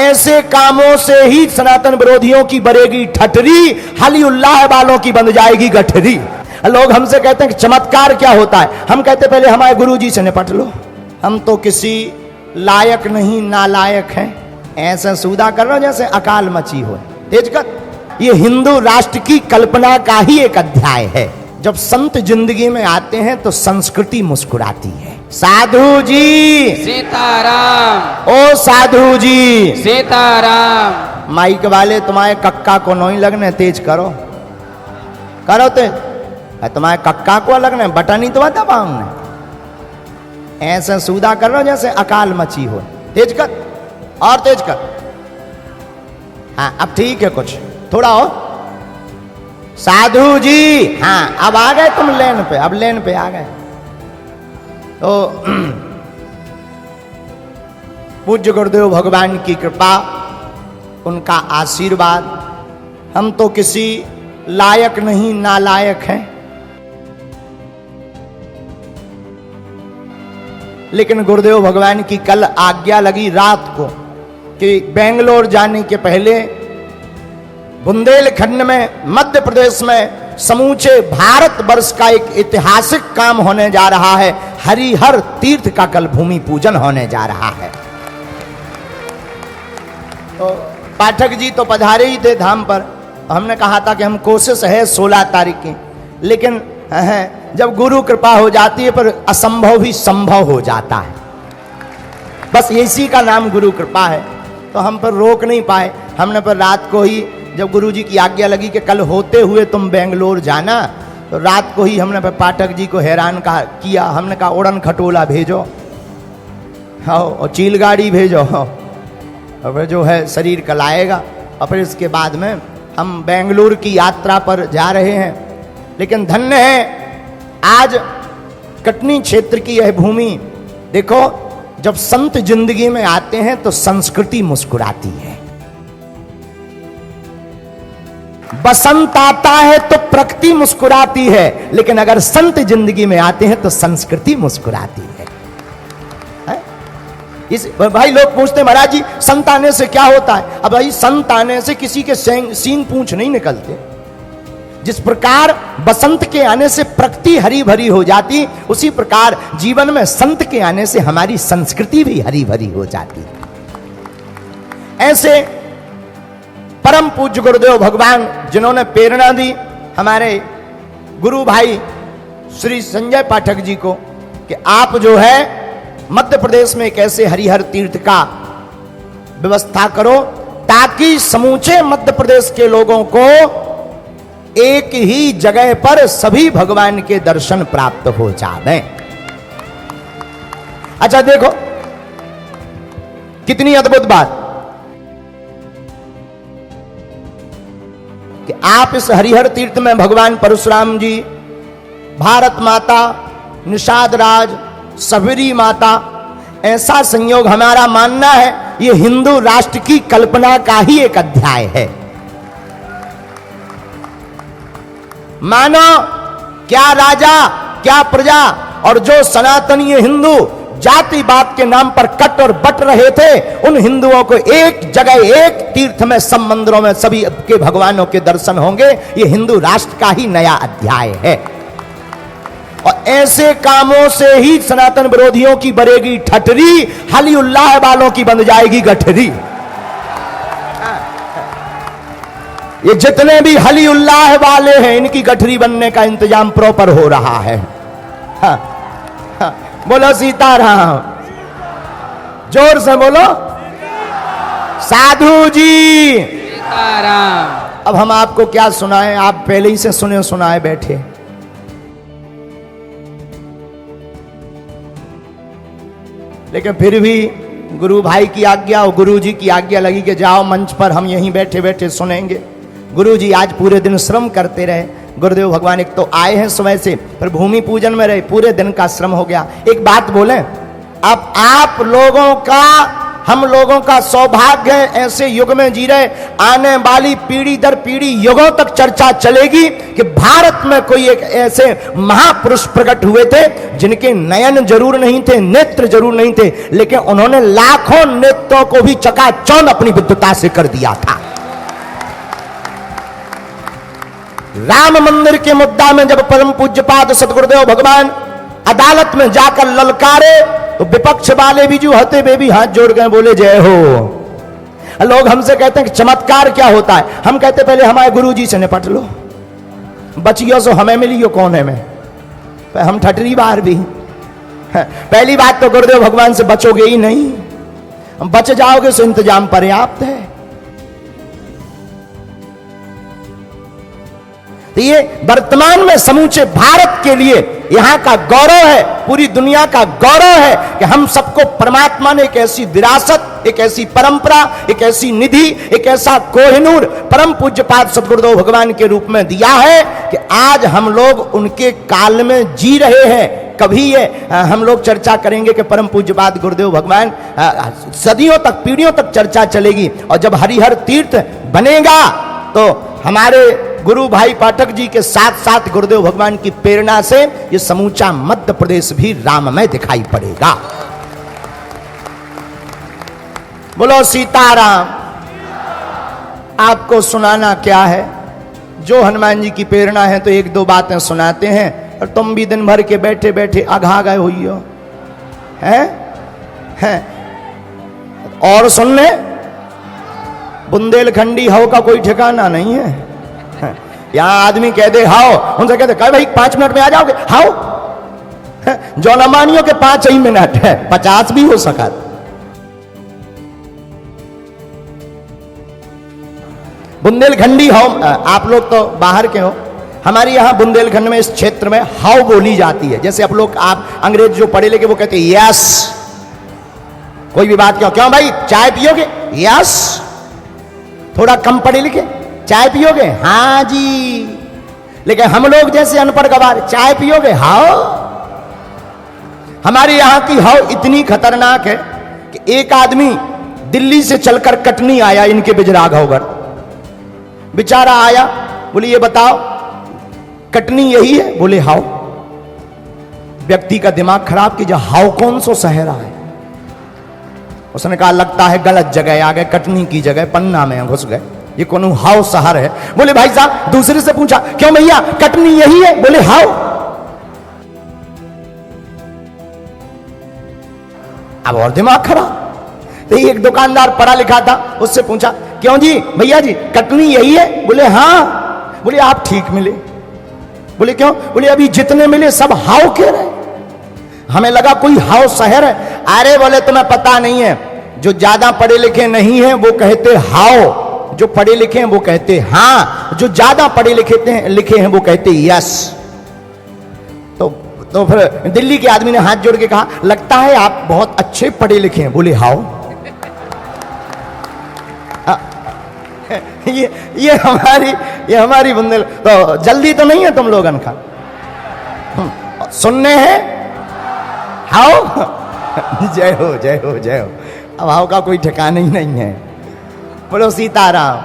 ऐसे कामों से ही सनातन विरोधियों की बरेगी ठठरी, हलीउल्लाह वालों की बन जाएगी गठरी। लोग हमसे कहते हैं कि चमत्कार क्या होता है, हम कहते पहले हमारे गुरुजी से निपट लो, हम तो किसी लायक नहीं नालायक हैं। ऐसा सूदा कर रहा हूं जैसे अकाल मची हो। तेज कर, ये हिंदू राष्ट्र की कल्पना का ही एक अध्याय है। जब संत जिंदगी में आते हैं तो संस्कृति मुस्कुराती है। साधु जी सीताराम, ओ साधु जी सीताराम। माइक वाले तुम्हारे कक्का को नहीं लगने, तेज करो, करो तेज। तुम्हारे कक्का को लगने बटन ही तो दबाओ ने। ऐसा सूदा कर रहा हूं जैसे अकाल मची हो। तेज कर और तेज कर। हाँ अब ठीक है, कुछ थोड़ा हो। साधु जी, हाँ अब आ गए तुम लेन पे, अब लेन पे आ गए। तो पूज्य गुरुदेव भगवान की कृपा, उनका आशीर्वाद, हम तो किसी लायक नहीं नालायक हैं। लेकिन गुरुदेव भगवान की कल आज्ञा लगी रात को कि बेंगलोर जाने के पहले बुंदेलखंड में, मध्य प्रदेश में, समूचे भारत वर्ष का एक ऐतिहासिक काम होने जा रहा है। हरिहर तीर्थ का कल भूमि पूजन होने जा रहा है। तो पाठक जी तो पधारे ही थे धाम पर। हमने कहा था कि हम कोशिश है 16 तारीख की, लेकिन जब गुरु कृपा हो जाती है पर असंभव भी संभव हो जाता है। बस इसी का नाम गुरु कृपा है। तो हम पर रोक नहीं पाए। हमने पर रात को ही जब गुरु जी की आज्ञा लगी कि कल होते हुए तुम बेंगलोर जाना, तो रात को ही हमने पर पाठक जी को हैरान किया। हमने कहा उड़न खटोला भेजो, हाँ, और चील गाड़ी भेजो, और फिर जो है शरीर कल आएगा। और फिर इसके बाद में हम बेंगलुरु की यात्रा पर जा रहे हैं। लेकिन धन्य है आज कटनी क्षेत्र की यह भूमि। देखो, जब संत जिंदगी में आते हैं तो संस्कृति मुस्कुराती है। बसंत आता है तो प्रकृति मुस्कुराती है, लेकिन अगर संत जिंदगी में आते हैं तो संस्कृति मुस्कुराती है। इस भाई लोग पूछते महाराज जी संत आने से क्या होता है? अब भाई संत आने से किसी के सींग पूंछ नहीं निकलते। जिस प्रकार बसंत के आने से प्रकृति हरी भरी हो जाती, उसी प्रकार जीवन में संत के आने से हमारी संस्कृति भी हरी भरी हो जाती। ऐसे परम पूज्य गुरुदेव भगवान जिन्होंने प्रेरणा दी हमारे गुरु भाई श्री संजय पाठक जी को कि आप जो है मध्य प्रदेश में कैसे हरिहर तीर्थ का व्यवस्था करो, ताकि समूचे मध्य प्रदेश के लोगों को एक ही जगह पर सभी भगवान के दर्शन प्राप्त हो जाए। अच्छा देखो कितनी अद्भुत बात कि आप इस हरिहर तीर्थ में भगवान परशुराम जी, भारत माता, निषाद राज, सबरी माता, ऐसा संयोग हमारा मानना है ये हिंदू राष्ट्र की कल्पना का ही एक अध्याय है। मानो क्या राजा क्या प्रजा, और जो सनातनीय हिंदू जातिवाद के नाम पर कट और बट रहे थे, उन हिंदुओं को एक जगह एक तीर्थ में सब मंदिरों में सभी के भगवानों के दर्शन होंगे। ये हिंदू राष्ट्र का ही नया अध्याय है। और ऐसे कामों से ही सनातन विरोधियों की बरेगी ठठरी, हलीउल्लाह वालों की बन जाएगी गठरी। ये जितने भी हलीउल्लाह वाले हैं इनकी गठरी बनने का इंतजाम प्रॉपर हो रहा है। हाँ, हाँ, बोलो सीताराम, जोर से बोलो साधु जी सीताराम। अब हम आपको क्या सुनाएं, आप पहले ही से सुने सुनाए बैठे। लेकिन फिर भी गुरु भाई की आज्ञा और गुरु जी की आज्ञा लगी कि जाओ मंच पर, हम यहीं बैठे बैठे सुनेंगे। गुरु जी आज पूरे दिन श्रम करते रहे। गुरुदेव भगवान एक तो आए हैं सुबह से, फिर भूमि पूजन में रहे, पूरे दिन का श्रम हो गया। एक बात बोले, अब आप लोगों का हम लोगों का सौभाग्य है, ऐसे युग में जी रहे। आने वाली पीढ़ी दर पीढ़ी युगों तक चर्चा चलेगी कि भारत में कोई एक ऐसे महापुरुष प्रकट हुए थे जिनके नयन जरूर नहीं थे, नेत्र जरूर नहीं थे, लेकिन उन्होंने लाखों नेत्रों को भी चकाचौंध अपनी विद्वता से कर दिया था। राम मंदिर के मुद्दा में जब परम पूज्यपाद सतगुरुदेव भगवान अदालत में जाकर ललकारे तो विपक्ष वाले भी जो हते वे भी हाथ जोड़ गए, बोले जय हो। लोग हमसे कहते हैं कि चमत्कार क्या होता है। हम कहते पहले हमारे गुरुजी से निपट लो, बचियो सो हमें मिलियो कौन है में, हम ठटरी बार भी। पहली बात तो गुरुदेव भगवान से बचोगे ही नहीं, बच जाओगे सो इंतजाम पर्याप्त है। तो ये वर्तमान में समूचे भारत के लिए यहां का गौरव है, पूरी दुनिया का गौरव है कि हम सबको परमात्मा ने एक ऐसी विरासत, एक ऐसी परंपरा, एक ऐसी निधि, एक ऐसा कोहिनूर परम पूज्यपाद सद्गुरुदेव भगवान के रूप में दिया है कि आज हम लोग उनके काल में जी रहे हैं। कभी ये हम लोग चर्चा करेंगे कि परम पूज्यपाद गुरुदेव भगवान, सदियों तक, पीढ़ियों तक चर्चा चलेगी। और जब हरिहर तीर्थ बनेगा तो हमारे गुरु भाई पाठक जी के साथ साथ गुरुदेव भगवान की प्रेरणा से ये समूचा मध्य प्रदेश भी राममय दिखाई पड़ेगा। बोलो सीताराम। आपको सुनाना क्या है, जो हनुमान जी की प्रेरणा है तो एक दो बातें सुनाते हैं, और तुम भी दिन भर के बैठे बैठे आघा गए हुई हो हैं? और सुनने बुंदेलखंडी हाउ का कोई ठिकाना नहीं है। यहां आदमी कह दे हाओ, उनसे कहते कह भाई 5 मिनट में आ जाओगे, हाओ। जो न मानियो के 5 ही मिनट है, 50 भी हो सका। बुंदेलखंडी हाउ, आप लोग तो बाहर के हो, हमारे यहां बुंदेलखंड में इस क्षेत्र में हाउ बोली जाती है। जैसे आप अंग्रेज जो पढ़े लिखे वो कहते हैं यस, कोई भी बात क्यों भाई चाय पियोगे, यस। थोड़ा कम पढ़े लिखे, चाय पियोगे, हाँ जी। लेकिन हम लोग जैसे अनपढ़ गवार, चाय पियोगे, हाओ। हमारे यहां की हाओ इतनी खतरनाक है कि एक आदमी दिल्ली से चलकर कटनी आया, इनके बिजराघवगढ़ बेचारा आया, बोले ये बताओ कटनी यही है, बोले हाओ। व्यक्ति का दिमाग खराब कि हाओ कौन सो शहर है। उसने कहा लगता है गलत जगह आ गए, कटनी की जगह पन्ना में घुस गए, ये कौन हाउ शहर है। बोले भाई साहब, दूसरे से पूछा क्यों भैया कटनी यही है, बोले हाउ। अब और दिमाग खराब। तो एक दुकानदार पढ़ा लिखा था, उससे पूछा क्यों जी भैया जी कटनी यही है, बोले हाँ। बोले आप ठीक मिले। बोले क्यों, बोले अभी जितने मिले सब हाउ कह रहे, हमें लगा कोई हाउ शहर है। अरे बोले तुम्हें पता नहीं है, जो ज्यादा पढ़े लिखे नहीं है वो कहते हाउ, जो पढ़े लिखे हैं वो कहते हाँ, जो ज्यादा पढ़े लिखे हैं वो कहते यस। तो फिर दिल्ली के आदमी ने हाथ जोड़ के कहा लगता है आप बहुत अच्छे पढ़े लिखे हैं, बोले हाउ। ये हमारी बुंदेल। तो जल्दी तो नहीं है तुम लोगन का, सुनने हैं हाउ। जय हो जय हो जय हो। अब हाउ का कोई ठिकाना ही नहीं है। बोलो सीताराम।